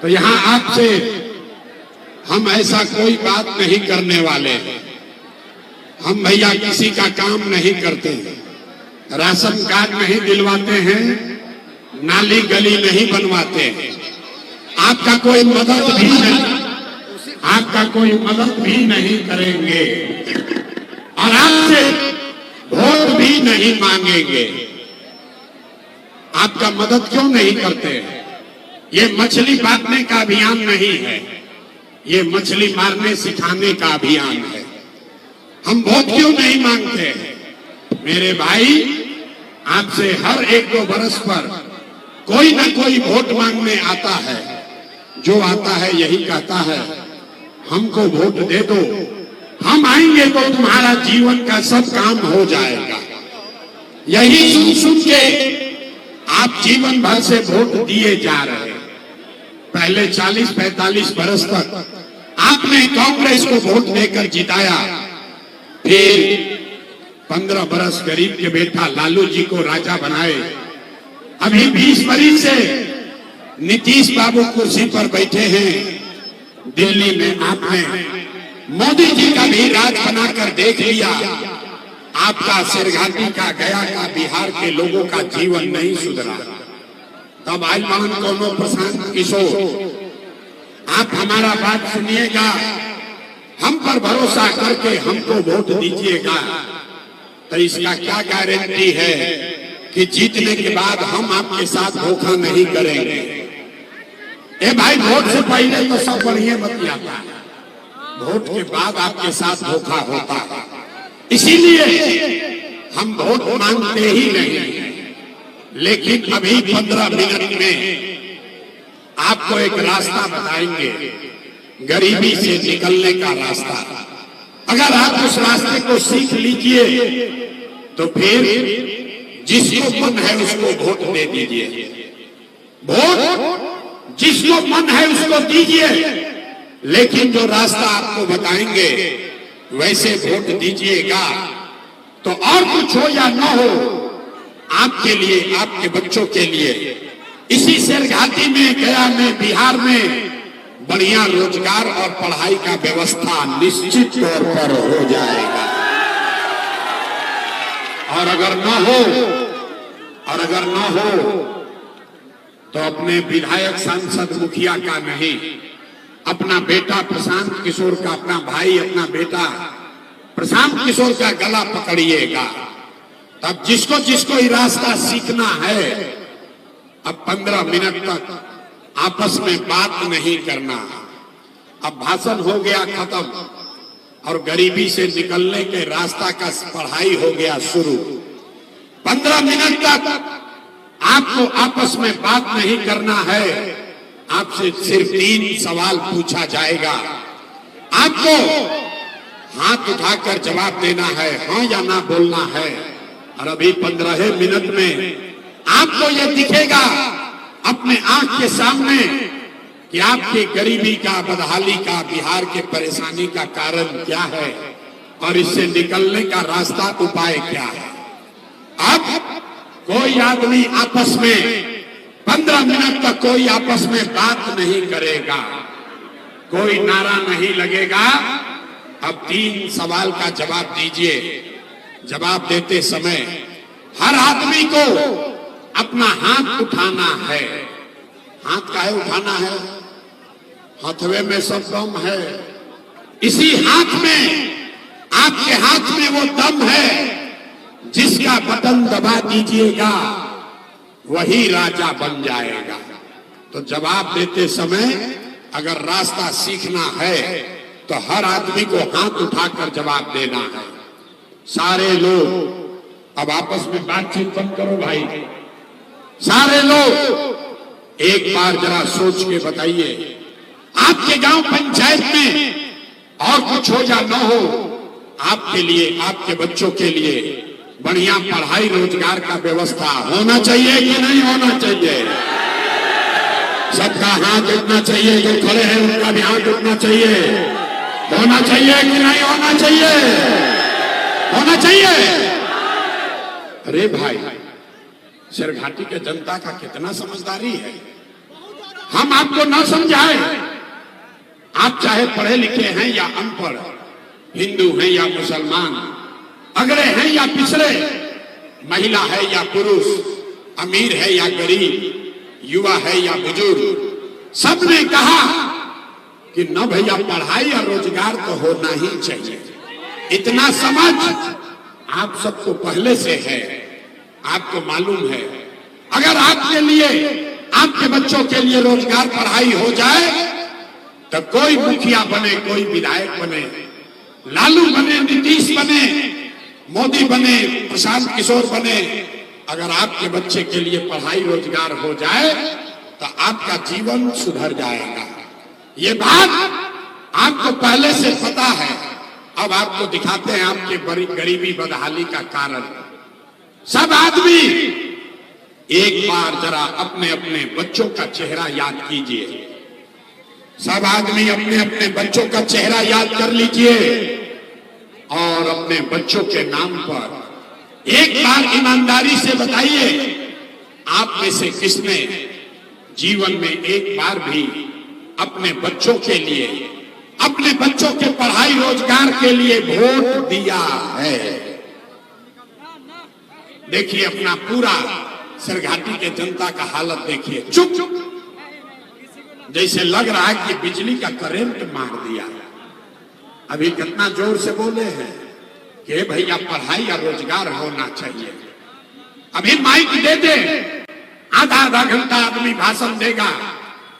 तो यहाँ आपसे हम ऐसा कोई बात नहीं करने वाले। हम भैया किसी का काम नहीं करते, राशन कार्ड नहीं दिलवाते हैं, नाली गली नहीं बनवाते हैं, आपका कोई मदद भी नहीं, आपका कोई मदद भी नहीं करेंगे और आपसे वोट भी नहीं मांगेंगे। आपका मदद क्यों नहीं करते हैं? ये मछली काटने का अभियान नहीं है, ये मछली मारने सिखाने का अभियान है। हम वोट क्यों नहीं मांगते हैं? मेरे भाई, आपसे हर 1-2 बरस पर कोई ना कोई वोट मांगने आता है। जो आता है यही कहता है हमको वोट दे दो, हम आएंगे तो तुम्हारा जीवन का सब काम हो जाएगा। यही सुन सुन के आप जीवन भर से वोट दिए जा रहे हैं। पहले 40-45 बरस तक आपने कांग्रेस को वोट देकर जिताया, फिर 15 बरस गरीब के बेटा लालू जी को राजा बनाए। अभी 20 बरस से नीतीश बाबू कुर्सी पर बैठे हैं। दिल्ली में आपने मोदी जी का भी राज बनाकर देख लिया। आपका सिरघाटी का, गया का, बिहार के लोगों का जीवन नहीं सुधरा। तब आयुष्मान कोनो प्रशांत किशोर, आप हमारा बात सुनिएगा, हम पर भरोसा करके हमको वोट दीजिएगा। तो इसका क्या गारंटी है कि जीतने के बाद हम आपके साथ धोखा नहीं करेंगे? ए भाई, वोट से पहले तो सब बढ़िया बतियाता है, वोट के बाद आपके साथ धोखा होता है। इसीलिए हम वोट मांगते ही नहीं। लेकिन अभी 15 मिनट में आपको एक रास्ता बताएंगे, गरीबी से निकलने का रास्ता। अगर आप उस रास्ते को सीख लीजिए तो फिर जिसको मन है उसको वोट दे दीजिए। वोट जिसको मन है उसको दीजिए, लेकिन जो रास्ता आपको बताएंगे वैसे वोट दीजिएगा। तो और कुछ हो या न हो, आपके लिए, आपके बच्चों के लिए इसी सिरघाटी में, गया में, बिहार में बढ़िया रोजगार और पढ़ाई का व्यवस्था निश्चित तौर पर हो जाएगा। और अगर न हो तो अपने विधायक, सांसद, मुखिया का नहीं, अपना बेटा प्रशांत किशोर का, अपना भाई, अपना बेटा प्रशांत किशोर का गला पकड़िएगा। तब जिसको जिसको ये रास्ता सीखना है, अब 15 मिनट तक आपस में बात नहीं करना। अब भाषण हो गया खत्म और गरीबी से निकलने के रास्ता का पढ़ाई हो गया शुरू। 15 मिनट तक आपको आपस में बात नहीं करना है। आपसे सिर्फ 3 सवाल पूछा जाएगा। आपको हाथ उठाकर जवाब देना है, हाँ या ना बोलना है। और अभी 15 मिनट में आपको यह दिखेगा अपने आंख के सामने कि आपकी गरीबी का, बदहाली का, बिहार के परेशानी का कारण क्या है और इससे निकलने का रास्ता, उपाय क्या है। अब कोई आदमी आपस में 15 मिनट तक कोई आपस में बात नहीं करेगा, कोई नारा नहीं लगेगा। अब 3 सवाल का जवाब दीजिए। जवाब देते समय हर आदमी को अपना हाथ उठाना है। हाथ काहे उठाना है? हथवे में सब दम है। इसी हाथ में, आपके हाथ में वो दम है जिसका बटन दबा दीजिएगा वही राजा बन जाएगा। तो जवाब देते समय अगर रास्ता सीखना है तो हर आदमी को हाथ उठाकर जवाब देना है। सारे लोग अब आपस में बातचीत बंद करो भाई। सारे लोग एक बार जरा सोच के बताइए, आपके गांव पंचायत में और कुछ हो या न हो, आपके लिए, आपके बच्चों के लिए बढ़िया पढ़ाई, रोजगार का व्यवस्था होना चाहिए कि नहीं होना चाहिए? सबका हाथ उठना चाहिए, जो खड़े हैं उनका भी हाथ उठना चाहिए। होना चाहिए कि नहीं होना चाहिए? होना चाहिए। अरे भाई, सिरघाटी के जनता का कितना समझदारी है। हम आपको न समझाए, आप चाहे पढ़े लिखे हैं या अनपढ़, हिंदू हैं या मुसलमान, अगड़े हैं या पिछड़े, महिला है या पुरुष, अमीर है या गरीब, युवा है या बुजुर्ग, सबने कहा कि न भैया पढ़ाई और रोजगार तो होना ही चाहिए। इतना समझ आप सबको पहले से है, आपको मालूम है। अगर आपके लिए, आपके बच्चों के लिए रोजगार पढ़ाई हो जाए तो कोई मुखिया बने, कोई विधायक बने, लालू बने, नीतीश बने, मोदी बने, प्रशांत किशोर बने, अगर आपके बच्चे के लिए पढ़ाई रोजगार हो जाए तो आपका जीवन सुधर जाएगा। ये बात आपको पहले से पता है। अब आपको दिखाते हैं आपके गरीबी बदहाली का कारण। सब आदमी एक बार जरा अपने अपने बच्चों का चेहरा याद कीजिए। सब आदमी अपने अपने बच्चों का चेहरा याद कर लीजिए और अपने बच्चों के नाम पर एक बार ईमानदारी से बताइए, आप में से किसने जीवन में एक बार भी अपने बच्चों के लिए, अपने बच्चों के पढ़ाई रोजगार के लिए वोट दिया है? देखिए अपना पूरा सरघाटी के जनता का हालत देखिए, चुप चुप, जैसे लग रहा है कि बिजली का करंट मार दिया। अभी कितना जोर से बोले हैं कि भैया पढ़ाई या रोजगार होना चाहिए। अभी माइक दे दे, आधा आधा घंटा आदमी भाषण देगा,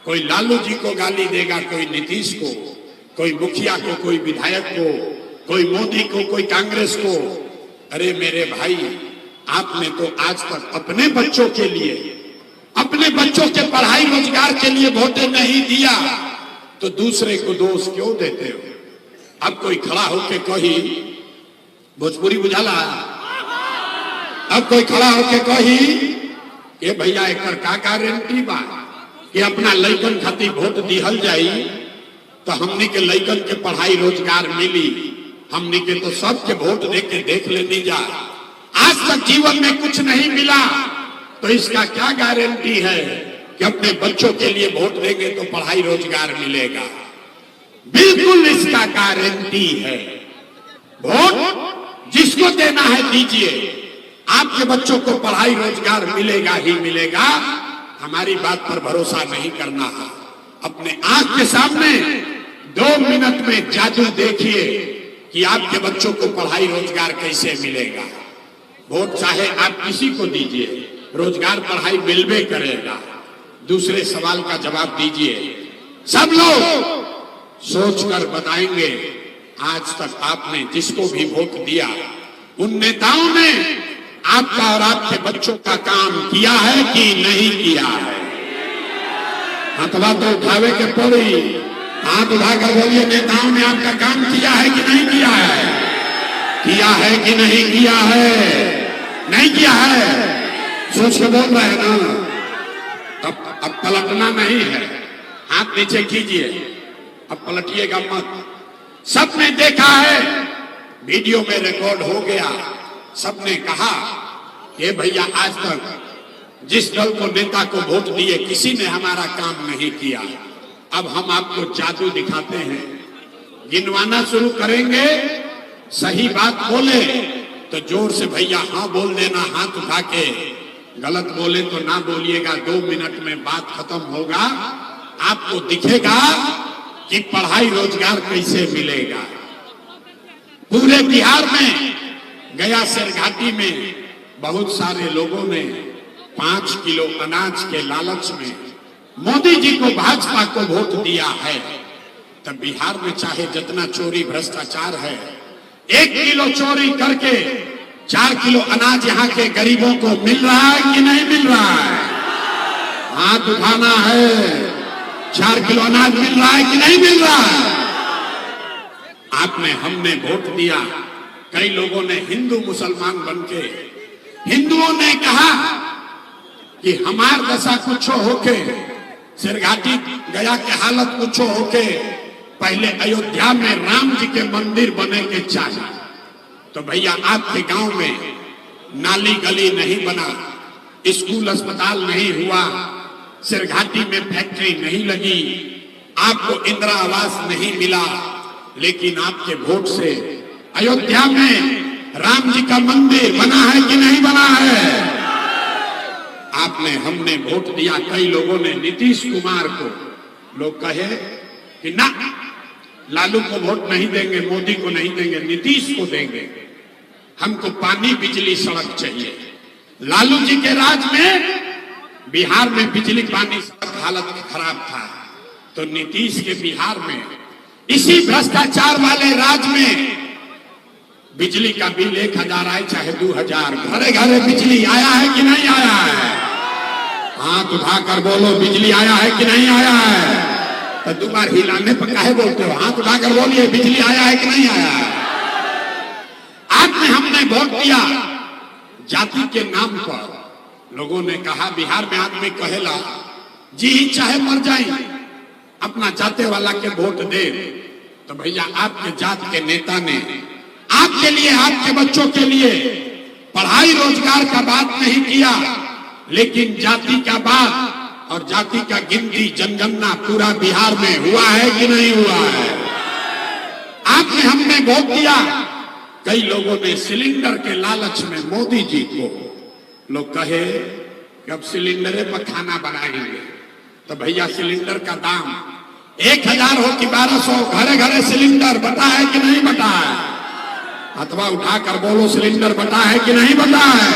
कोई लालू जी को गाली देगा, कोई नीतीश को, कोई मुखिया को, कोई विधायक को, कोई मोदी को, कोई कांग्रेस को। अरे मेरे भाई, आपने तो आज तक अपने बच्चों के लिए, अपने बच्चों के पढ़ाई रोजगार के लिए वोटें नहीं दिया, तो दूसरे को दोष क्यों देते हो? अब कोई खड़ा होके कही, भोजपुरी बुझाला, अब कोई खड़ा होके कही कि भैया एक का गारंटी बा कि अपना लइकन खातिर वोट दिहल जाई तो हमनी के लइकन के पढ़ाई रोजगार मिली, हमनी के तो सबके वोट दे के देख लेनी जा, आज तक जीवन में कुछ नहीं मिला, तो इसका क्या गारंटी है कि अपने बच्चों के लिए वोट देंगे तो पढ़ाई रोजगार मिलेगा? बिल्कुल इसका गारंटी है। वोट जिसको देना है दीजिए, आपके बच्चों को पढ़ाई रोजगार मिलेगा ही मिलेगा। हमारी बात पर भरोसा नहीं करना है, अपने आंख के सामने 2 मिनट में जादू देखिए कि आपके बच्चों को पढ़ाई रोजगार कैसे मिलेगा। वोट चाहे आप किसी को दीजिए, रोजगार पढ़ाई मिलवे करेगा। दूसरे सवाल का जवाब दीजिए, सब लोग सोचकर बताएंगे आज तक आपने जिसको भी वोट दिया, उन नेताओं ने आपका और आपके बच्चों का काम किया है कि नहीं किया है? हथवा तो उठावे के पड़ी, हाथ उठाकर बोलिए, नेताओं ने आपका काम किया है कि नहीं किया है? किया है कि नहीं किया है? नहीं किया है, सोच के बोल रहे हैं ना। अब पलटना नहीं है, हाथ नीचे कीजिए, अब पलटिएगा मत। सबने देखा है, वीडियो में रिकॉर्ड हो गया, सबने कहा कि भैया आज तक जिस दल को, नेता को वोट दिए, किसी ने हमारा काम नहीं किया। अब हम आपको जादू दिखाते हैं, गिनवाना शुरू करेंगे, सही बात बोले तो जोर से भैया हाँ बोल देना, हाथ उठा के। गलत बोले तो ना बोलिएगा, 2 मिनट में बात खत्म होगा, आपको दिखेगा कि पढ़ाई रोजगार कैसे मिलेगा। पूरे बिहार में, गया सरघाटी में बहुत सारे लोगों ने 5 किलो अनाज के लालच में मोदी जी को, भाजपा को वोट दिया है। तब बिहार में चाहे जितना चोरी भ्रष्टाचार है, 1 किलो चोरी करके 4 किलो अनाज यहाँ के गरीबों को मिल रहा है कि नहीं मिल रहा है? हाथ उठाना है। 4 किलो अनाज मिल रहा है कि नहीं मिल रहा है? आपने, हमने वोट दिया, कई लोगों ने हिंदू मुसलमान बनके, हिंदुओं ने कहा कि हमार दशा कुछो होके, सरघाटी गया के हालत कुछो होके, पहले अयोध्या में राम जी के मंदिर बने के चाहिए। तो भैया आपके गांव में नाली गली नहीं बना, स्कूल अस्पताल नहीं हुआ, सिरघाटी में फैक्ट्री नहीं लगी, आपको इंदिरा आवास नहीं मिला, लेकिन आपके वोट से अयोध्या में राम जी का मंदिर बना है कि नहीं बना है? आपने हमने वोट दिया। कई लोगों ने नीतीश कुमार को, लोग कहे कि ना, लालू को वोट नहीं देंगे, मोदी को नहीं देंगे, नीतीश को देंगे, हमको पानी बिजली सड़क चाहिए। लालू जी के राज में बिहार में बिजली पानी सड़क हालत खराब था, तो नीतीश के बिहार में इसी भ्रष्टाचार वाले राज में बिजली का बिल 1000 आए चाहे 2000, घरे घरे बिजली आया है कि नहीं आया है? हाथ उठाकर बोलो, बिजली आया है कि नहीं आया है? तो 2 बार हिलाने पर काहे बोलते हो? हाथ उठाकर बोलिए, बिजली आया है कि नहीं आया है? आपने हमने वोट दिया जाति के नाम पर। लोगों ने कहा, बिहार में आदमी कहेला जी चाहे मर जाए अपना जाते वाला के वोट दे। तो भैया आपके जात के नेता ने आपके लिए, आपके बच्चों के लिए पढ़ाई रोजगार का बात नहीं किया, लेकिन जाति का बात और जाति का गिनती जनगणना पूरा बिहार में हुआ है कि नहीं हुआ है? आपने हमने वोट दिया। कई लोगों ने सिलेंडर के लालच में मोदी जी को, लोग कहे कि अब सिलेंडर पर खाना बनाएंगे, तो भैया सिलेंडर का दाम 1000 हो कि 1200, घरे घरे सिलेंडर बटा है कि नहीं बटा है? अथवा उठाकर बोलो, सिलेंडर बटा है कि नहीं बटा है?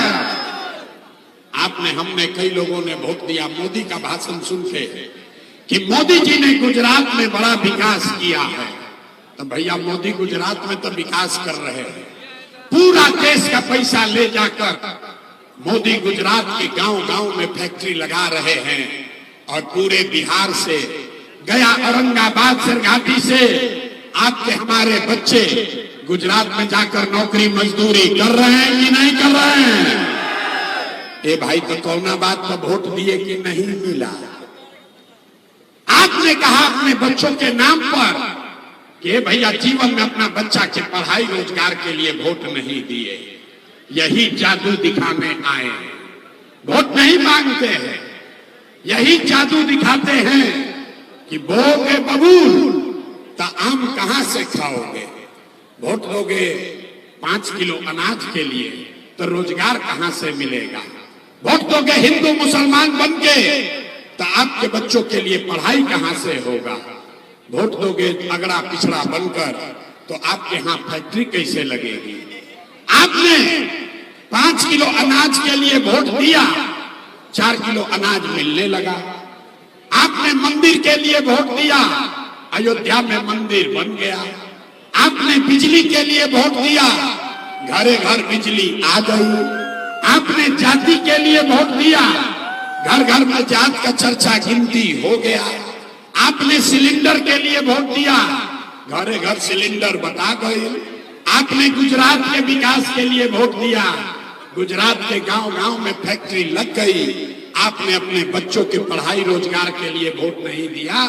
आपने हमने कई लोगों ने वोट दिया मोदी का भाषण सुन के कि मोदी जी ने गुजरात में बड़ा विकास किया है। तो भैया मोदी गुजरात में तो विकास कर रहे हैं, पूरा देश का पैसा ले जाकर मोदी गुजरात के गांव गांव में फैक्ट्री लगा रहे हैं, और पूरे बिहार से, गया औरंगाबाद सिरघाटी से आपके हमारे बच्चे गुजरात में जाकर नौकरी मजदूरी कर रहे हैं कि नहीं कर रहे हैं? ए भाई, तो कौना बात पर वोट दिए कि नहीं मिला? आपने कहा अपने बच्चों के नाम पर कि भैया जीवन में अपना बच्चा के पढ़ाई रोजगार के लिए वोट नहीं दिए। यही जादू दिखाने आए हैं, वोट नहीं मांगते हैं, यही जादू दिखाते हैं कि बोगे बबूल तो आम कहां से खाओगे? वोट दोगे 5 किलो अनाज के लिए तो रोजगार कहां से मिलेगा? वोट दोगे हिंदू मुसलमान बन के तो आपके बच्चों के लिए पढ़ाई कहां से होगा? वोट दोगे अगड़ा पिछड़ा बनकर तो आपके यहां फैक्ट्री कैसे लगेगी? आपने 5 किलो अनाज के लिए वोट दिया, 4 किलो अनाज मिलने लगा। आपने मंदिर के लिए वोट दिया, अयोध्या में मंदिर बन गया। आपने बिजली के लिए वोट दिया, घरे घर बिजली आ गई। आपने जाति के लिए वोट दिया, घर घर में जात का चर्चा गिनती हो गया। आपने सिलेंडर के लिए वोट दिया, घरे घर सिलेंडर बता गए। आपने गुजरात के विकास के लिए वोट दिया, गुजरात के गांव गांव में फैक्ट्री लग गई। आपने अपने बच्चों के पढ़ाई रोजगार के लिए वोट नहीं दिया,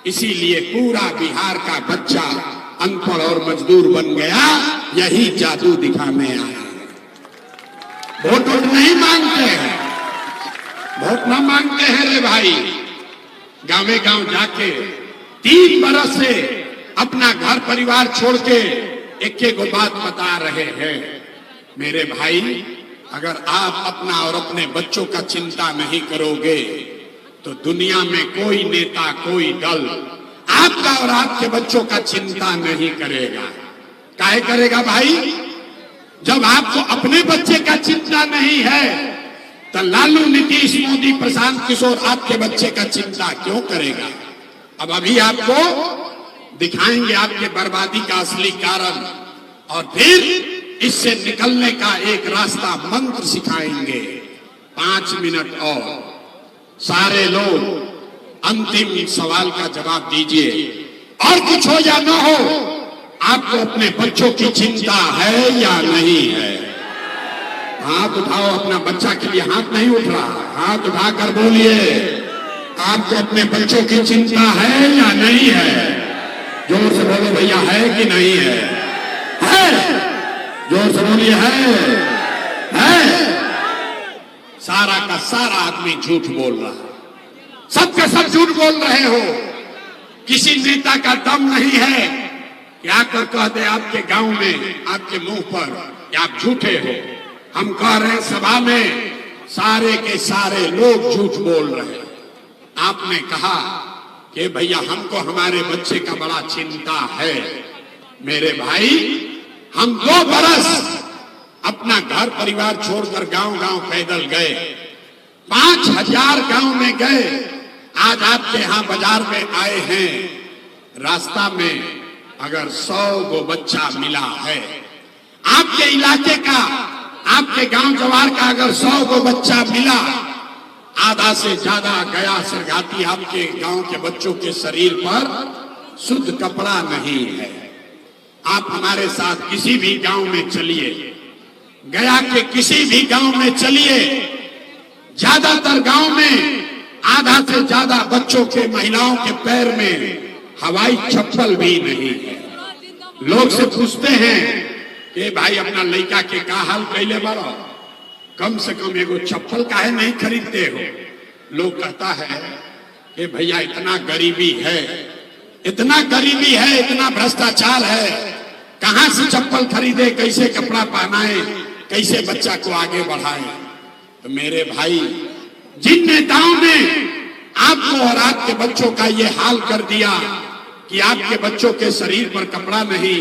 इसीलिए पूरा बिहार का बच्चा अनपढ़ और मजदूर बन गया। यही जादू दिखाने आया। वोट नहीं मांगते हैं, वोट ना मांगते हैं रे भाई। गांवे गांव जाके 3 बरस से अपना घर परिवार छोड़ के एक को बात बता रहे हैं, मेरे भाई अगर आप अपना और अपने बच्चों का चिंता नहीं करोगे तो दुनिया में कोई नेता, कोई दल आपका और आपके बच्चों का चिंता नहीं करेगा। काहे करेगा भाई? जब आपको अपने बच्चे का चिंता नहीं है तो लालू, नीतीश, मोदी, प्रशांत किशोर आपके बच्चे का चिंता क्यों करेगा? अब अभी आपको दिखाएंगे आपके बर्बादी का असली कारण, और फिर इससे निकलने का एक रास्ता, मंत्र सिखाएंगे। 5 मिनट और सारे लोग अंतिम सवाल का जवाब दीजिए, और कुछ हो या ना हो, आपको अपने बच्चों की चिंता है या नहीं है? हाथ उठाओ, अपना बच्चा के लिए हाथ नहीं उठ रहा, हाथ उठाकर बोलिए, आपको अपने बच्चों की चिंता है या नहीं है? जोर से बोलो भैया, है कि नहीं है? है, जोर से बोलिए, है। सारा का सारा आदमी झूठ बोल रहा है। सब के सब झूठ बोल रहे हो। किसी नेता का दम नहीं है कि आकर कह दे आपके गांव में, आपके मुंह पर कि आप झूठे हो। हम कह रहे हैं सभा में, सारे के सारे लोग झूठ बोल रहे हैं। आपने कहा कि भैया हमको हमारे बच्चे का बड़ा चिंता है। मेरे भाई, हम 2 बरस अपना घर परिवार छोड़कर गांव-गांव पैदल गए, 5000 गांव में गए। आज आपके यहां बाजार में आए हैं, रास्ता में अगर 100 गो बच्चा मिला है, आपके इलाके का, आपके गांव जवार का अगर 100 गो बच्चा मिला, आधा से ज्यादा गया सरघाटी आपके गांव के बच्चों के शरीर पर शुद्ध कपड़ा नहीं है। आप हमारे साथ किसी भी गांव में चलिए, गया के किसी भी गांव में चलिए, ज्यादातर गांव में आधा से ज्यादा बच्चों के, महिलाओं के पैर में हवाई चप्पल भी नहीं है। लोग से पूछते हैं कि भाई अपना लड़का के का हाल कैले बड़ो, कम से कम एगो चप्पल काहे नहीं खरीदते हो। लोग कहता है कि भैया इतना गरीबी है, इतना गरीबी है, इतना भ्रष्टाचार है, कहां से चप्पल खरीदे, कैसे कपड़ा पहनाए, कैसे बच्चा को आगे बढ़ाए। तो मेरे भाई, जिन नेताओं ने आपको और आपके बच्चों का ये हाल कर दिया कि आपके बच्चों के शरीर पर कपड़ा नहीं,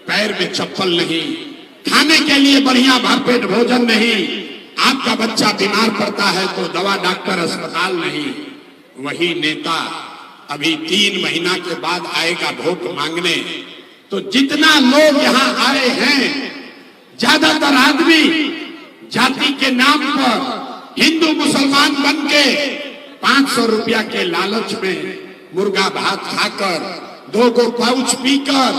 पैर में चप्पल नहीं, खाने के लिए बढ़िया भरपेट भोजन नहीं, आपका बच्चा बीमार पड़ता है तो दवा डॉक्टर अस्पताल नहीं, वही नेता अभी 3 महीना के बाद आएगा वोट मांगने। तो जितना लोग यहाँ आए हैं, ज्यादातर आदमी जाति के नाम पर हिंदू मुसलमान बन के 500 रुपया के लालच में मुर्गा भात खाकर, 2 गो पाउच पीकर,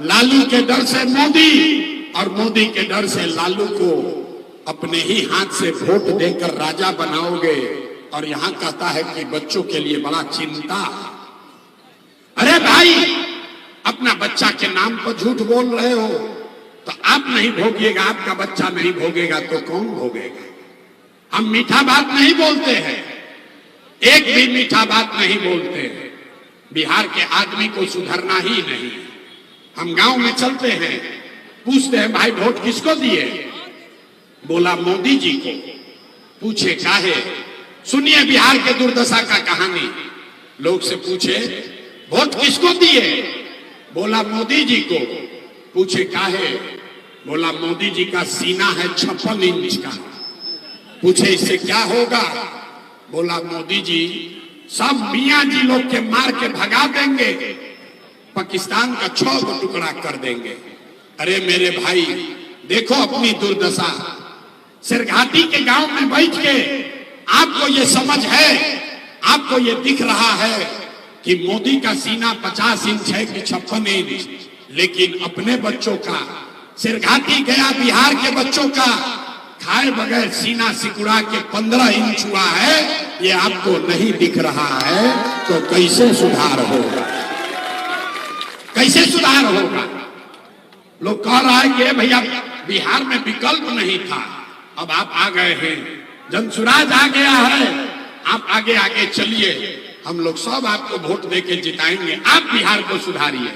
लालू के डर से मोदी और मोदी के डर से लालू को अपने ही हाथ से वोट देकर राजा बनाओगे, और यहां कहता है कि बच्चों के लिए बड़ा चिंता। अरे भाई, अपना बच्चा के नाम पर झूठ बोल रहे हो तो आप नहीं भोगिएगा, आपका बच्चा नहीं भोगेगा तो कौन भोगेगा। हम मीठा बात नहीं बोलते हैं, एक भी मीठा बात नहीं बोलते हैं। बिहार के आदमी को सुधरना ही नहीं। हम गांव में चलते हैं, पूछते हैं भाई वोट किसको दिए, बोला मोदी जी को। पूछे काहे, सुनिए बिहार के दुर्दशा का कहानी। लोग से पूछे वोट किसको दिए, बोला मोदी जी को। पूछे काहे, बोला मोदी जी का सीना है 56 इंच का। पूछे इससे क्या होगा, बोला मोदी जी सब मियां जी लोग के मार के भगा देंगे, पाकिस्तान का 6 गो टुकड़ा कर देंगे। अरे मेरे भाई, देखो अपनी दुर्दशा। सिरघाटी के गांव में बैठ के आपको ये समझ है, आपको ये दिख रहा है कि मोदी का सीना 50 इंच है कि 56 इंच, लेकिन अपने बच्चों का, सिरघाटी गया बिहार के बच्चों का खाए बगैर सीना सिकुड़ा के 15 इंच हुआ है, ये आपको नहीं दिख रहा है। तो कैसे सुधार होगा, कैसे सुधार होगा। लोग कह रहा है कि भैया बिहार में विकल्प नहीं था, अब आप आ गए हैं, जनसुराज आ गया है, आप आगे आगे चलिए, हम लोग सब आपको वोट देके जिताएंगे, आप बिहार को सुधारिए।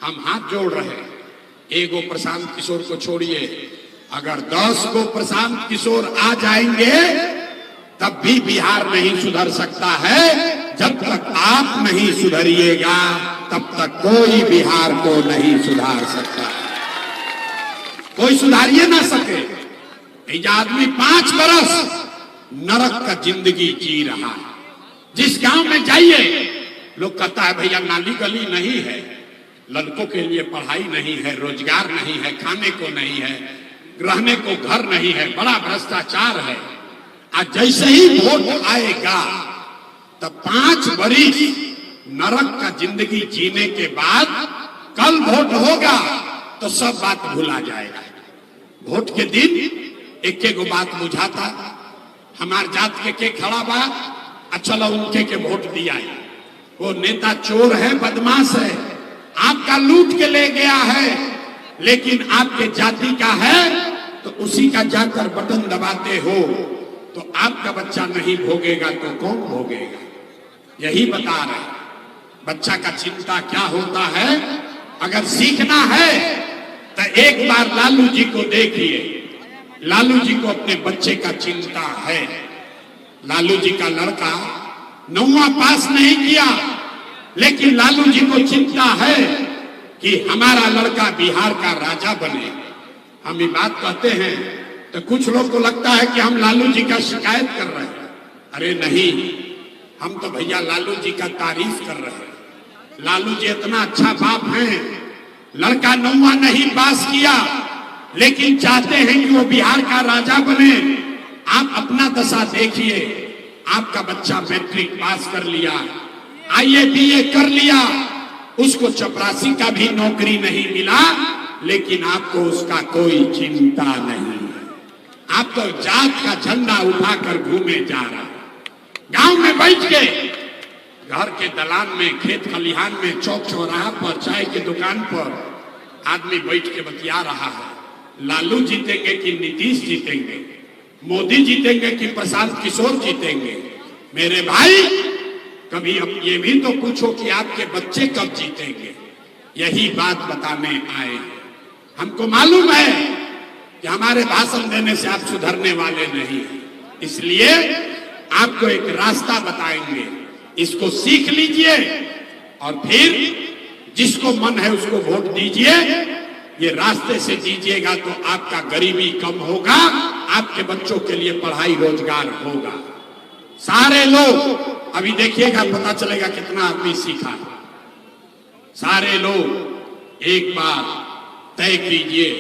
हम हाथ जोड़ रहे हैं। एगो प्रशांत किशोर को छोड़िए, अगर 10 को प्रशांत किशोर आ जाएंगे तब भी बिहार नहीं सुधर सकता है। जब तक आप नहीं सुधरिएगा तब तक कोई बिहार को नहीं सुधार सकता, कोई सुधारिए ना सके। ये आदमी 5 बरस नरक का जिंदगी जी रहा है। जिस गांव में जाइए लोग कहता है भैया नाली गली नहीं है, लड़कों के लिए पढ़ाई नहीं है, रोजगार नहीं है, खाने को नहीं है, रहने को घर नहीं है, बड़ा भ्रष्टाचार है। आज जैसे ही वोट आएगा तब 5 बरिस नरक का जिंदगी जीने के बाद कल वोट होगा तो सब बात भुला जाएगा। वोट के दिन एक एक बात बुझाता, हमार जात के खड़ा बा, चलो उनके के वोट दिया है, वो नेता चोर है, बदमाश है, आपका लूट के ले गया है, लेकिन आपके जाति का है तो उसी का जाकर बटन दबाते हो, तो आपका बच्चा नहीं भोगेगा तो कौन भोगेगा। यही बता रहे हैं। बच्चा का चिंता क्या होता है, अगर सीखना है तो एक बार लालू जी को देखिए। लालू जी को अपने बच्चे का चिंता है। लालू जी का लड़का 9वां पास नहीं किया, लेकिन लालू जी को चिंता है कि हमारा लड़का बिहार का राजा बने। हम ये बात कहते हैं तो कुछ लोग को लगता है कि हम लालू जी का शिकायत कर रहे हैं। अरे नहीं, हम तो भैया लालू जी का तारीफ कर रहे हैं। लालू जी इतना अच्छा बाप हैं, लड़का 9वां नहीं पास किया लेकिन चाहते हैं कि वो बिहार का राजा बने। आप अपना दशा देखिए, आपका बच्चा मैट्रिक पास कर लिया, IAA BA कर लिया, उसको चपरासी का भी नौकरी नहीं मिला, लेकिन आपको उसका कोई चिंता नहीं है। आप तो जात का झंडा उठाकर घूमे जा रहा है। गांव में बैठ के, घर के दलान में, खेत खलिहान में, चौक चौराहा पर, चाय की दुकान पर आदमी बैठ के बतिया रहा है, लालू जीतेंगे कि नीतीश जीतेंगे, मोदी जीतेंगे कि प्रशांत किशोर जीतेंगे। मेरे भाई, कभी अब ये भी तो पूछो कि आपके बच्चे कब जीतेंगे। यही बात बताने आए। हमको मालूम है कि हमारे भाषण देने से आप सुधरने वाले नहीं, इसलिए आपको एक रास्ता बताएंगे, इसको सीख लीजिए और फिर जिसको मन है उसको वोट दीजिए। ये रास्ते से दीजिएगा तो आपका गरीबी कम होगा, आपके बच्चों के लिए पढ़ाई रोजगार होगा। सारे लोग अभी देखिएगा, पता चलेगा कितना आदमी सीखा है। सारे लोग एक बार तय कीजिए,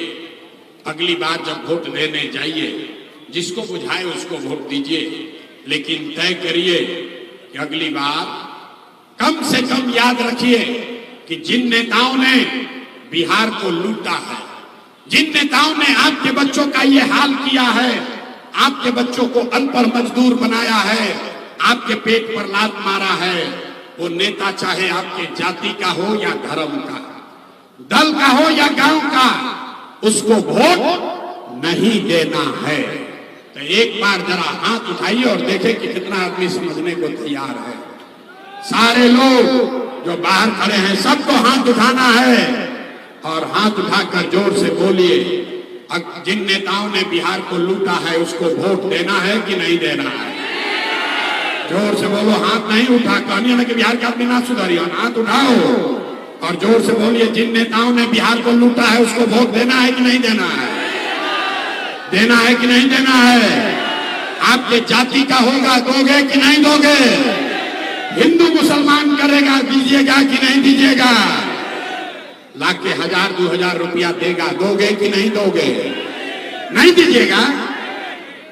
अगली बार जब वोट देने जाइए, जिसको बुझाए उसको वोट दीजिए, लेकिन तय करिए कि अगली बार कम से कम याद रखिए कि जिन नेताओं ने बिहार को लूटा है, जिन नेताओं ने आपके बच्चों का ये हाल किया है, आपके बच्चों को अनपढ़ मजदूर बनाया है, आपके पेट पर लात मारा है, वो नेता चाहे आपके जाति का हो या धर्म का, दल का हो या गांव का, उसको वोट नहीं देना है। तो एक बार जरा हाथ उठाइए और देखें कि कितना आदमी समझने को तैयार है। सारे लोग जो बाहर खड़े हैं सबको हाथ उठाना है और हाथ उठाकर जोर से बोलिए, जिन नेताओं ने बिहार को लूटा है उसको वोट देना है कि नहीं देना है। जोर से बोलो, हाथ नहीं उठा, कहनी है कि बिहार के आदमी ना सुधरिए, हाथ उठाओ और जोर से बोलिए, जिन नेताओं ने बिहार को लूटा है उसको वोट देना है कि नहीं देना है। देना है कि नहीं देना है। आपके जाति का होगा, दोगे कि नहीं दोगे। हिंदू मुसलमान करेगा, दीजिएगा कि नहीं दीजिएगा। लाख के 1000-2000 रुपया देगा, दोगे कि नहीं दोगे। नहीं दीजिएगा।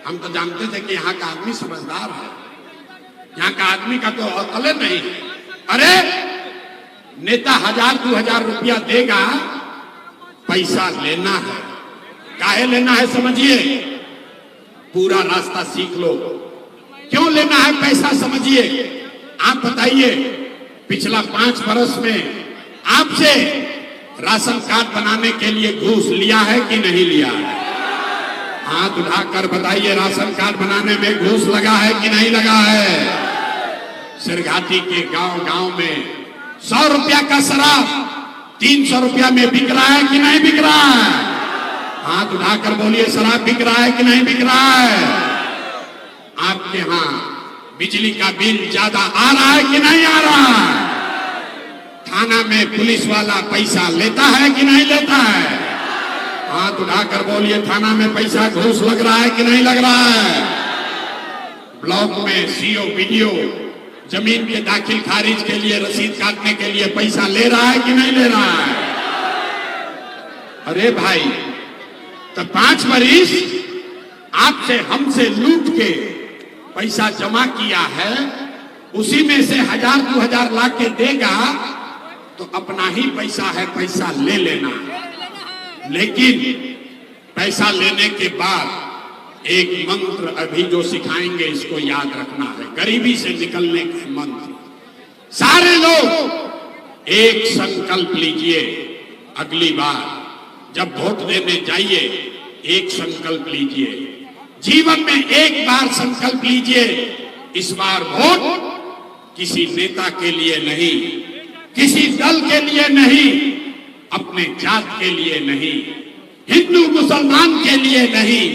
हम तो जानते थे कि यहाँ का आदमी समझदार है, यहाँ का आदमी का तो अकल नहीं। अरे नेता 1000-2000 रुपया देगा, पैसा लेना है। काहे लेना है समझिए, पूरा रास्ता सीख लो। क्यों लेना है पैसा समझिए। आप बताइए, पिछला 5 वर्ष में आपसे राशन कार्ड बनाने के लिए घूस लिया है कि नहीं लिया है। हाथ उठाकर बताइए, राशन कार्ड बनाने में घूस लगा है कि नहीं लगा है। सिरघाटी के गांव-गांव में 100 रुपया का शराब 300 रुपया में बिक रहा है कि नहीं बिक रहा है। हाथ उठाकर बोलिए, शराब बिक रहा है कि नहीं बिक रहा है। आपके यहाँ बिजली का बिल ज्यादा आ रहा है कि नहीं आ रहा है। थाना में पुलिस वाला पैसा लेता है कि नहीं लेता है। हाथ उठाकर बोलिए, थाना में पैसा घूस लग रहा है कि नहीं लग रहा है। ब्लॉक में CO BDO जमीन के दाखिल खारिज के लिए, रसीद काटने के लिए पैसा ले रहा है कि नहीं ले रहा है। अरे भाई, तो 5 वर्ष आपसे हमसे लूट के पैसा जमा किया है, उसी में से 1000-2000 ला के देगा तो अपना ही पैसा है, पैसा ले लेना। लेकिन पैसा लेने के बाद एक मंत्र अभी जो सिखाएंगे इसको याद रखना है, गरीबी से निकलने का मंत्र। सारे लोग एक संकल्प लीजिए, अगली बार जब वोट देने जाइए एक संकल्प लीजिए, जीवन में एक बार संकल्प लीजिए, इस बार वोट किसी नेता के लिए नहीं, किसी दल के लिए नहीं, अपने जात के लिए नहीं, हिंदू मुसलमान के लिए नहीं,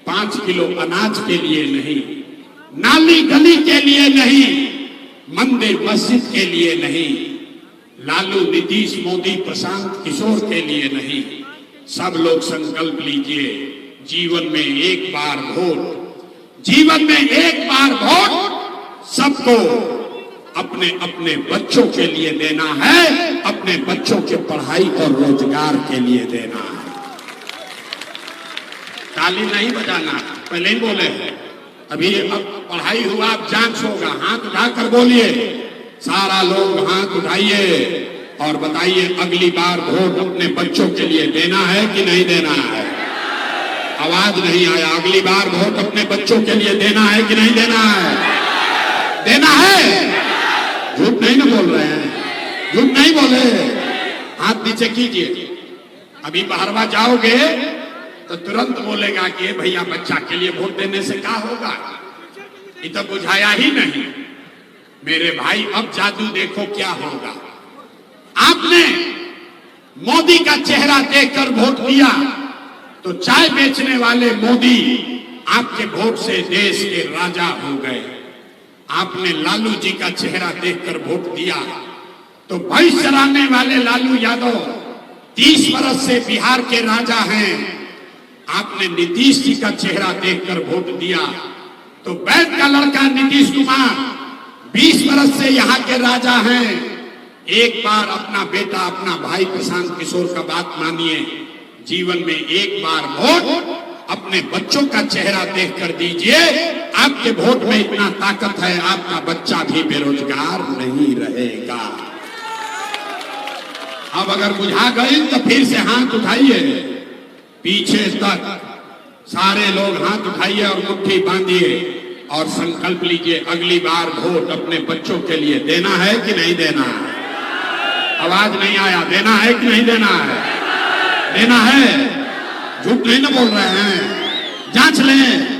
5 किलो अनाज के लिए नहीं, नाली गली के लिए नहीं, मंदिर मस्जिद के लिए नहीं, लालू नीतीश मोदी प्रशांत किशोर के लिए नहीं। सब लोग संकल्प लीजिए, जीवन में एक बार वोट, जीवन में एक बार वोट सबको अपने अपने बच्चों के लिए देना है, अपने बच्चों के पढ़ाई और रोजगार के लिए देना है। ताली नहीं बजाना, पहले ही बोले हैं। अभी अब पढ़ाई हुआ, अब जांच होगा, हाथ उठाकर बोलिए, सारा लोग हाथ उठाइए और बताइए अगली बार वोट अपने बच्चों के लिए देना है कि नहीं देना है। आवाज नहीं आया, अगली बार वोट अपने बच्चों के लिए देना है कि नहीं देना है? देना है। झूठ नहीं ना बोल रहे हैं, झूठ नहीं बोले। हाथ नीचे कीजिए। अभी बाहरवा जाओगे तो तुरंत बोलेगा कि भैया बच्चा के लिए वोट देने से क्या होगा, ये तो बुझाया ही नहीं। मेरे भाई अब जादू देखो क्या होगा। आपने मोदी का चेहरा देखकर वोट दिया तो चाय बेचने वाले मोदी आपके वोट से देश के राजा हो गए। आपने लालू जी का चेहरा देखकर वोट दिया तो भैंस चराने वाले लालू यादव 30 वर्ष से बिहार के राजा हैं। आपने नीतीश जी का चेहरा देखकर वोट दिया तो वैद्य का लड़का नीतीश कुमार 20 वर्ष से यहाँ के राजा हैं। एक बार अपना बेटा, अपना भाई प्रशांत किशोर का बात मानिए, जीवन में एक बार वोट अपने बच्चों का चेहरा देखकर दीजिए। आपके वोट में इतना ताकत है, आपका बच्चा भी बेरोजगार नहीं रहेगा। अब अगर बुझा गई तो फिर से हाथ उठाइए, पीछे तक सारे लोग हाथ उठाइए और मुट्ठी बांधिए और संकल्प लीजिए, अगली बार वोट अपने बच्चों के लिए देना है कि नहीं देना है? आवाज नहीं आया, देना है कि नहीं देना है? देना है। झूठ नहीं ना बोल रहे हैं, जांच लें।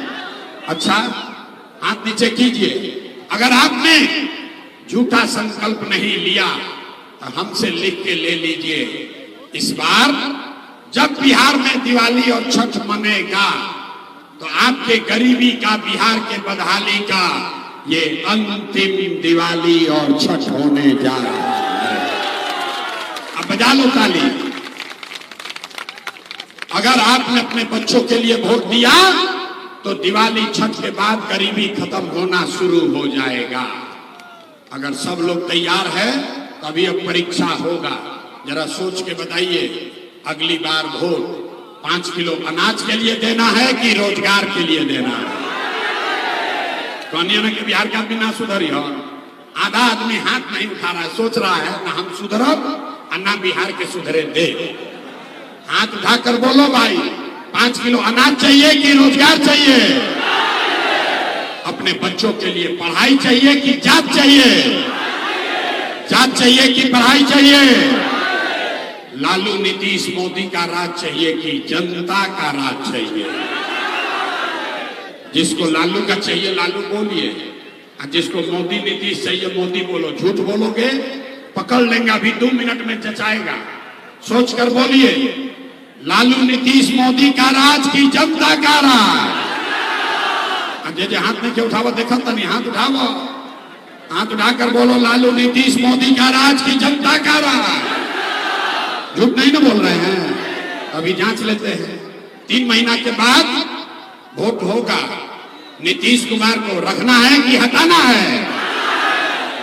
अच्छा, हाथ नीचे कीजिए। अगर आपने झूठा संकल्प नहीं लिया तो हमसे लिख के ले लीजिए। इस बार जब बिहार में दिवाली और छठ मनेगा तो आपके गरीबी का, बिहार के बदहाली का ये अंतिम दिवाली और छठ होने जा रहा है। अब बजा लो ताली। अगर आपने अपने बच्चों के लिए वोट दिया तो दिवाली छठ के बाद गरीबी खत्म होना शुरू हो जाएगा। अगर सब लोग तैयार है तभी अब परीक्षा होगा। जरा सोच के बताइए, अगली बार वोट 5 किलो अनाज के लिए देना है कि रोजगार के लिए देना है? कौनिया के बिहार का आदमी ना सुधरी हो। आधा आदमी हाथ नहीं उठा रहा है, सोच रहा है ना हम सुधरब और ना बिहार के सुधरे दे। हाथ उठाकर बोलो भाई, 5 किलो अनाज चाहिए कि रोजगार चाहिए? अपने बच्चों के लिए पढ़ाई चाहिए कि जात चाहिए? जात चाहिए कि पढ़ाई चाहिए? लालू नीतीश मोदी का राज चाहिए कि जनता का राज चाहिए? जिसको लालू का चाहिए लालू बोलिए, और जिसको मोदी नीतीश चाहिए मोदी बोलो। झूठ बोलोगे पकड़ लेंगे, अभी 2 मिनट में जचाएगा। सोचकर बोलिए, लालू नीतीश मोदी का राज की जनता का राज? जे हाथ में क्यों उठावो, देखो तनी हाथ उठावो, हाथ उठाकर बोलो, लालू नीतीश मोदी का राज की जनता का राज। झूठ नहीं ना बोल रहे हैं। अभी जांच लेते हैं, 3 महीना के बाद वोट होगा। नीतीश कुमार को रखना है कि हटाना है?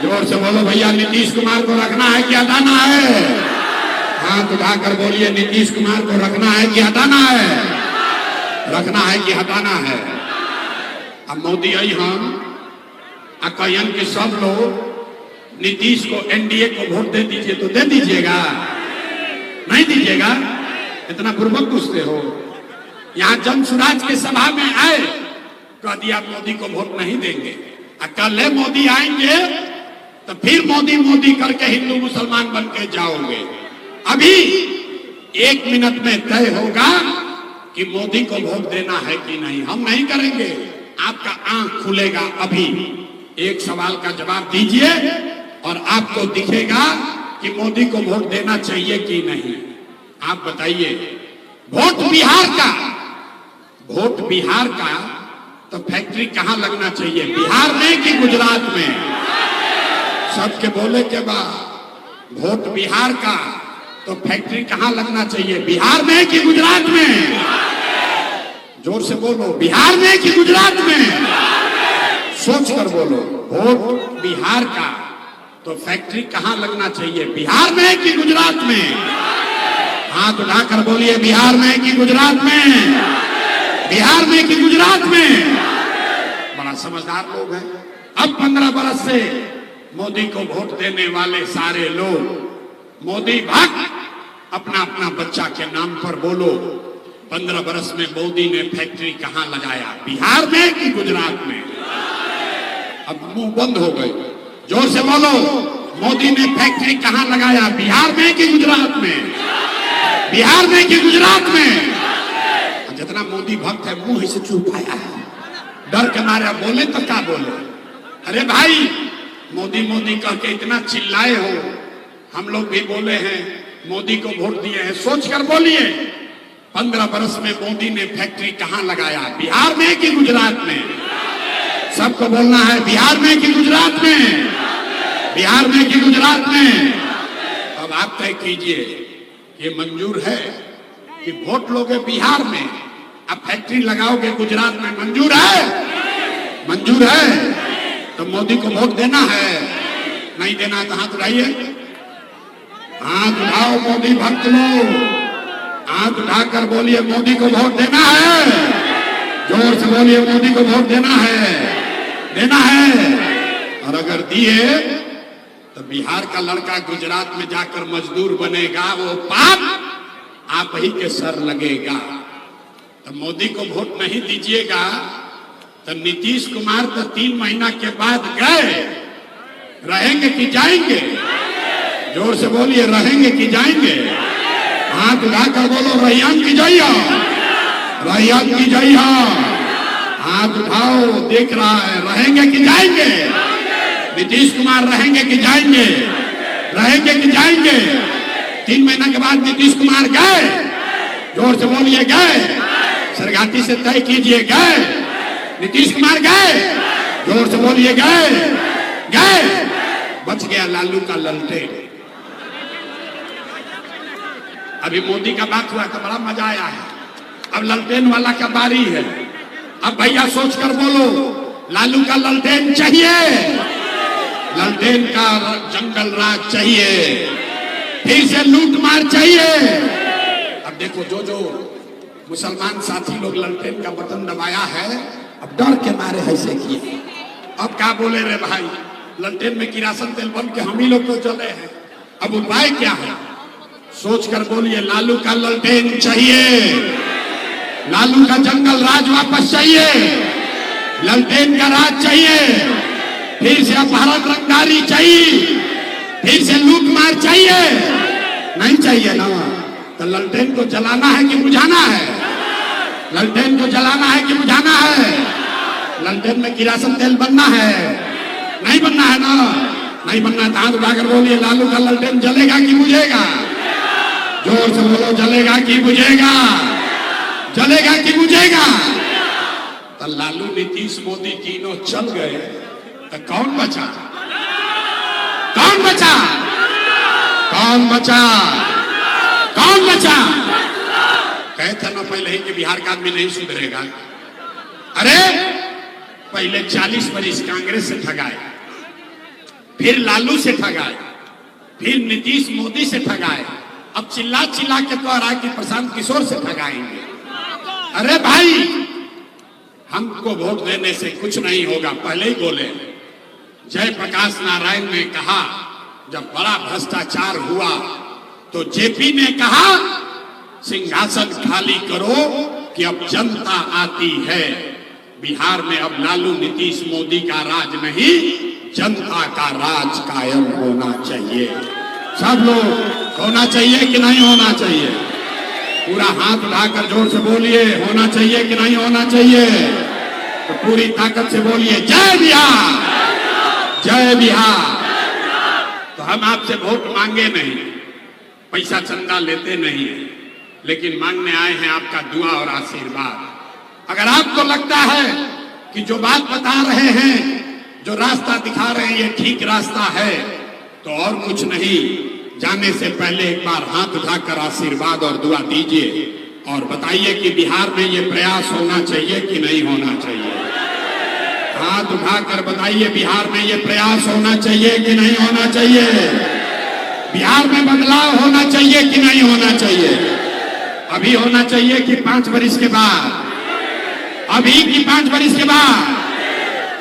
जोर से बोलो भैया, नीतीश कुमार को रखना है कि हटाना है? हाथ उठाकर बोलिए, नीतीश कुमार को रखना है कि हटाना है? रखना है कि हटाना है? अब मोदी आई हम अकयन के सब लोग नीतीश को, एनडीए को वोट दे दीजिए, तो दे दीजिएगा? नहीं दीजिएगा? इतना बुर्बक पूछते हो। यहाँ जन सुराज के सभा में आए, कह दिया मोदी को वोट नहीं देंगे। कल मोदी आएंगे तो फिर मोदी मोदी करके हिंदू मुसलमान बन के जाओगे। अभी 1 मिनट में तय होगा कि मोदी को वोट देना है कि नहीं। हम नहीं करेंगे, आपका आंख खुलेगा अभी। एक सवाल का जवाब दीजिए और आपको दिखेगा कि मोदी को वोट देना चाहिए कि नहीं। आप बताइए, वोट बिहार का तो फैक्ट्री कहां लगना चाहिए, बिहार में कि गुजरात में? सबके बोले के बाद वोट बिहार का तो फैक्ट्री कहां लगना चाहिए, बिहार में कि गुजरात में? जोर से बोलो, बिहार में कि गुजरात में? सोच कर बोलो। वोट बिहार का तो फैक्ट्री कहां लगना चाहिए, बिहार में कि गुजरात में? हाथ उठाकर बोलिए, बिहार में कि गुजरात में? बिहार में कि गुजरात में? बड़ा समझदार लोग हैं। अब 15 बरस से मोदी को वोट देने वाले सारे लोग मोदी भक्त अपना अपना बच्चा के नाम पर बोलो। 15 बरस में मोदी ने फैक्ट्री कहां लगाया, बिहार में कि गुजरात में? अब मुंह बंद हो गए। जोर से बोलो, मोदी ने फैक्ट्री कहां लगाया, बिहार में कि गुजरात में? बिहार में कि गुजरात में? जितना मोदी भक्त है मुंह से चुप आया है, डर के मारे बोले तो क्या बोले। अरे भाई, मोदी मोदी कह के इतना चिल्लाए हो, हम लोग भी बोले हैं, मोदी को वोट दिए हैं, सोच कर बोलिए 15 बरस में मोदी ने फैक्ट्री कहां लगाया, बिहार में कि गुजरात में? सबको बोलना है, बिहार में कि गुजरात में? बिहार में कि गुजरात में? अब आप तय कीजिए, ये मंजूर है कि वोट लोगे बिहार में, अब फैक्ट्री लगाओगे गुजरात में? मंजूर है? मंजूर है तो मोदी को वोट देना है। नहीं देना तो हाथ उठाइए, हाथ उठाओ मोदी भक्त लोग, हाथ उठाकर बोलिए मोदी को वोट देना है। जोर से बोलिए, मोदी को वोट देना है, देना है। और अगर दिए तो बिहार का लड़का गुजरात में जाकर मजदूर बनेगा, वो पाप आप ही के सर लगेगा। तो मोदी को वोट नहीं दीजिएगा तो नीतीश कुमार तो 3 महीना के बाद गए, रहेंगे कि जाएंगे? जोर से बोलिए, रहेंगे कि जाएंगे? हाथ उठाकर बोलो, रैयान की जइया, रैयान की जइया। हाथ उठाओ, देख रहा है, रहेंगे कि जाएंगे? नीतीश कुमार रहेंगे कि जाएंगे? रहेंगे कि जाएंगे? 3 महीना के बाद नीतीश कुमार गए, जोर से बोलिए गए। सरगाती से तय कीजिए, गए। नीतीश कुमार गए, जोर से बोलिए गए, गए। बच गया लालू का ललटेन। अभी मोदी का बात हुआ तो बड़ा मजा आया है, अब ललटेन वाला का बारी है। अब भैया सोच कर बोलो, लालू का ललटेन चाहिए, ललटेन का जंगल राज चाहिए, फिर से लूट मार चाहिए। अब देखो, जो जो मुसलमान साथी लोग ललटेन का बटन दबाया है, अब डर के मारे ऐसे किए। अब क्या बोले रे भाई, ललटेन में किरासन तेल बन के हम ही लोग तो चले हैं, अब उपाय क्या है? सोच कर बोलिए, लालू का ललटेन चाहिए, लालू का जंगल राज वापस चाहिए, ललटेन का राज चाहिए, फिर से भारत रंगदारी चाहिए, फिर से लूट मार चाहिए। नहीं चाहिए ना तो ललटेन को जलाना है कि बुझाना है? ललटेन को जलाना है कि बुझाना है? ललटेन में किरासन तेल बनना है? नहीं बनना है ना? नहीं बनना है तो हाथ उठाकर बोलिए, लालू का ललटेन जलेगा कि बुझेगा? जोर से बोलो, जलेगा कि बुझेगा? जलेगा कि बुझेगा? तो लालू, नीतीश, मोदी तीनों चल गए तो कौन बचा? कौन बचा? कौन बचा? कौन बचा? कहते ना पहले ही कि बिहार का आदमी नहीं सुधरेगा। अरे पहले 40 बरिस कांग्रेस से ठगाए, फिर लालू से ठगाए, फिर नीतीश मोदी से ठगाए, अब चिल्ला चिल्ला के तो आ रहा है कि प्रशांत किशोर से ठगाएंगे। अरे भाई, हमको वोट देने से कुछ नहीं होगा, पहले ही बोले। जयप्रकाश नारायण ने कहा, जब बड़ा भ्रष्टाचार हुआ तो जेपी ने कहा, सिंहासन खाली करो कि अब जनता आती है। बिहार में अब लालू, नीतीश, मोदी का राज नहीं, जनता का राज कायम होना चाहिए। सब लोग होना चाहिए कि नहीं होना चाहिए? पूरा हाथ उठाकर जोर से बोलिए, होना चाहिए कि नहीं होना चाहिए? तो पूरी ताकत से बोलिए, जय बिहार। जय बिहार। तो हम आपसे वोट मांगे नहीं, पैसा चंदा लेते नहीं, लेकिन मांगने आए हैं आपका दुआ और आशीर्वाद। अगर आपको लगता है कि जो बात बता रहे हैं, जो रास्ता दिखा रहे हैं, ये ठीक रास्ता है, तो और कुछ नहीं, जाने से पहले एक बार हाथ उठाकर आशीर्वाद और दुआ दीजिए और बताइए कि बिहार में ये प्रयास होना चाहिए कि नहीं होना चाहिए। हाथ उठाकर बताइए, बिहार में ये प्रयास होना चाहिए कि नहीं होना चाहिए। बिहार में बदलाव होना चाहिए कि नहीं होना चाहिए। अभी होना चाहिए कि 5 वर्ष के बाद, अभी कि 5 वर्ष के बाद,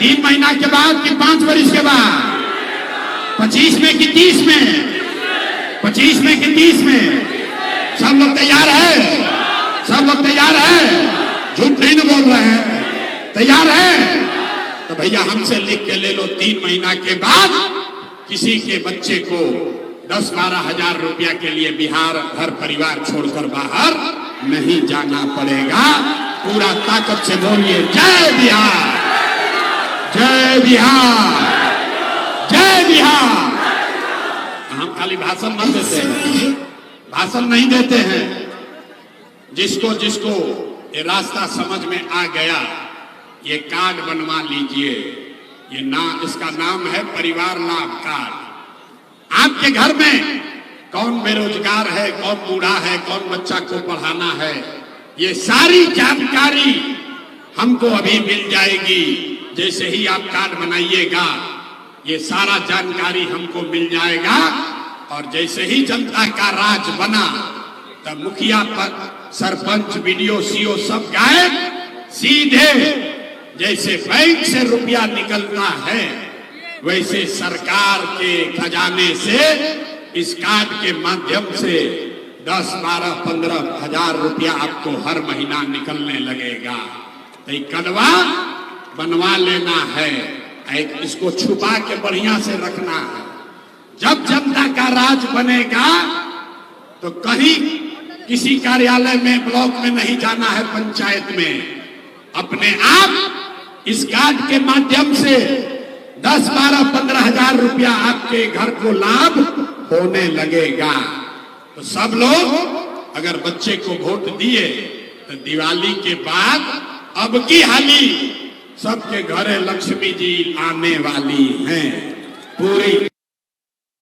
3 महीना के बाद कि 5 वर्ष के बाद, 25 में कि 30 में, 25 में कि 30 में। सब लोग तैयार है? सब लोग तैयार है? झूठ नहीं न बोल रहे हैं, तैयार है? तो भैया हमसे लिख के ले लो, 3 महीना के बाद किसी के बच्चे को 10-12 हजार रुपया के लिए बिहार घर परिवार छोड़कर बाहर नहीं जाना पड़ेगा। पूरा ताकत से बोलिए जय बिहार, जय बिहार, जय बिहार। हम खाली भाषण नहीं देते हैं, भाषण नहीं देते हैं। जिसको जिसको ये रास्ता समझ में आ गया, ये कार्ड बनवा लीजिए। ये इसका नाम है परिवार लाभ कार्ड। आपके घर में कौन बेरोजगार है, कौन बूढ़ा है, कौन बच्चा को पढ़ाना है, ये सारी जानकारी हमको अभी मिल जाएगी। जैसे ही आप कार्ड बनाइएगा, ये सारा जानकारी हमको मिल जाएगा। और जैसे ही जनता का राज बना, तब मुखिया पर सरपंच, बीडीओ, सीओ सब गायब। सीधे जैसे बैंक से रुपया निकलता है, वैसे सरकार के खजाने से इस कार्ड के माध्यम से 10, 12, 15 हजार रुपया आपको हर महीना निकलने लगेगा। तो कड़वा बनवा लेना है, इसको छुपा के बढ़िया से रखना है। जब जनता का राज बनेगा तो कहीं किसी कार्यालय में, ब्लॉक में नहीं जाना है, पंचायत में अपने आप इस कार्ड के माध्यम से 10, 12, 15 हजार रुपया आपके घर को लाभ होने लगेगा। तो सब लोग अगर बच्चे को वोट दिए तो दिवाली के बाद अब की हाली सबके घरे लक्ष्मी जी आने वाली हैं। पूरी